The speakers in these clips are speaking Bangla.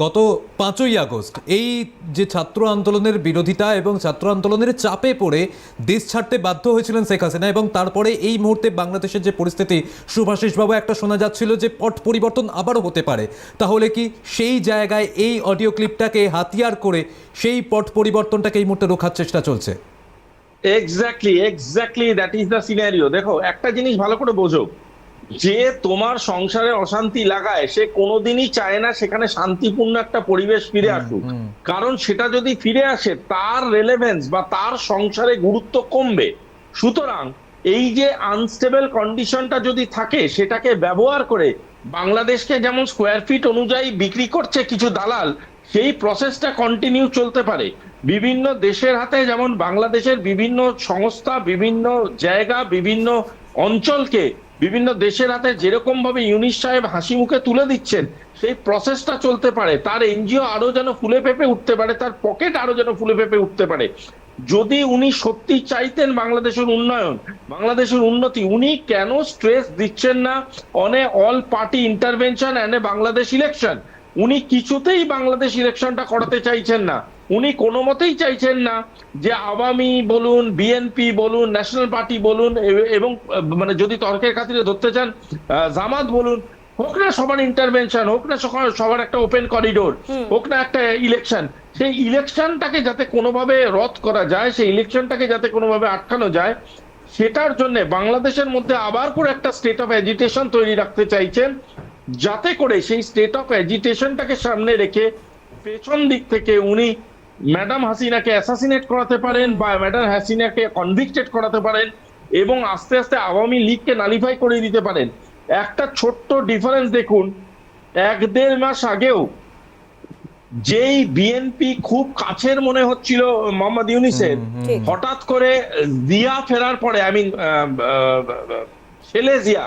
গত 5ই আগস্ট এই যে ছাত্র আন্দোলনের বিরোধিতা এবং ছাত্র আন্দোলনের চাপে পড়ে দেশ ছাড়তে বাধ্য হয়েছিলেন শেখ হাসিনা, এবং তারপরে এই মুহূর্তে বাংলাদেশের যে পরিস্থিতি, শুভাশিস বাবু, একটা শোনা যাচ্ছিল যে পট পরিবর্তন আবারও হতে পারে। তাহলে কি সেই জায়গায় এই অডিও ক্লিপটাকে হাতিয়ার করে সেই পট পরিবর্তনটাকে এই মুহূর্তে রোখার চেষ্টা চলছে? Exactly that is the scenario. দেখো, একটা জিনিস ভালো করে বোঝো, যে তোমার সংসারে অশান্তি লাগায় সে কোনোদিনই চায় না সেখানে শান্তিপূর্ণ একটা পরিবেশ ফিরে আসুক। কারণ সেটা যদি ফিরে আসে তার রেলেভেন্স বা তার সংসারে গুরুত্ব কমবে। সুতরাং এই যে আনস্টেবল কন্ডিশনটা যদি থাকে সেটাকে ব্যবহার করে বাংলাদেশকে যেমন স্কোয়ার ফিট অনুযায়ী বিক্রি করছে কিছু দালাল, সেই প্রসেসটা কন্টিনিউ চলতে পারে। বিভিন্ন দেশের হাতে যেমন বাংলাদেশের বিভিন্ন সংস্থা, বিভিন্ন জায়গা, বিভিন্ন অঞ্চলকে বিভিন্ন দেশের হাতে যেরকম ভাবে ইউনিস সাহেব হাসি মুখে তুলে দিচ্ছেন, সেই প্রসেসটা চলতে পারে। তার এনজিও আরো যেন ফুলে ফেপে উঠতে পারে, তার পকেট আরো যেন ফুলে ফেপে উঠতে পারে। যদি উনি সত্যি চাইতেন বাংলাদেশের উন্নয়ন, বাংলাদেশের উন্নতি, উনি কেন স্ট্রেস দিচ্ছেন না on a all party intervention and a Bangladesh election? উনি কিছুতেই বাংলাদেশ ইলেকশনটা করাতে চাইছেন না। উনি কোনো মতেই চাইছেন না যে আওয়ামী বলুন, বিএনপি বলুন, ন্যাশনাল পার্টি বলুন, এবং মানে যদি তর্কের খাতিরে ধরতে চান জামাত বলুন, হোক না সবার ইন্টারভেনশন, হোক না সবার একটা ওপেন করিডোর, হোক না একটা ইলেকশন। সেই ইলেকশনটাকে যাতে কোনোভাবে রদ করা যায়, সেই ইলেকশনটাকে যাতে কোনোভাবে আটকানো যায়, সেটার জন্য বাংলাদেশের মধ্যে আবার করে একটা স্টেট অফ এজিটেশন তৈরি রাখতে চাইছেন, যাতে করে সেই স্টেট অফ এজিটেশনটাকে সামনে রেখে পেছন দিক থেকে উনি ম্যাডাম হাসিনাকে অ্যাসাসিনেট করাতে পারেন বা ম্যাডাম হাসিনাকে কনভিক্টেড করাতে পারেন এবং আস্তে আস্তে আওয়ামী লীগকে নালিফাই করে দিতে পারেন। একটা ছোট্ট ডিফারেন্স দেখুন, 1-1.5 মাস আগেও যেই বিএনপি খুব কাছের মনে হচ্ছিল মোহাম্মদ ইউনূসের, হঠাৎ করে জিয়া ফেরার পরে, ছেলে জিয়া,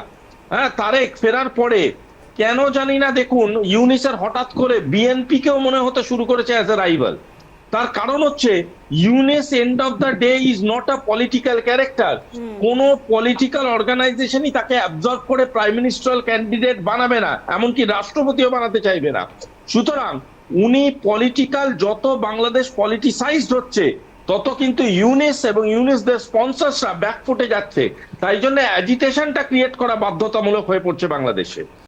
হ্যাঁ, তারেক ফেরার পরে কেন জানি না দেখুন ইউনূসের হঠাৎ করে বিএনপি কেও মনে হতে শুরু করেছে অ্যাজ এ রাইভাল। তার কারণ হচ্ছে Yunus end of the day is not a political character. কোন পলিটিক্যাল অর্গানাইজেশনই তাকে অ্যাবজর্ব করে প্রাইম মিনিস্টার ক্যান্ডিডেট বানাবে না, এমনকি রাষ্ট্রপতিও বানাতে চাইবে না। সুতরাং উনি পলিটিক্যাল, যত বাংলাদেশ পলিটিসাইজড হচ্ছে তত কিন্তু ইউনূস এবং ইউনূসদের স্পন্সরসরা ব্যাকফুটে যাচ্ছে। তাই জন্য অ্যাজিটেশনটা ক্রিয়েট করা বাধ্যতামূলক হয়ে পড়ছে বাংলাদেশে।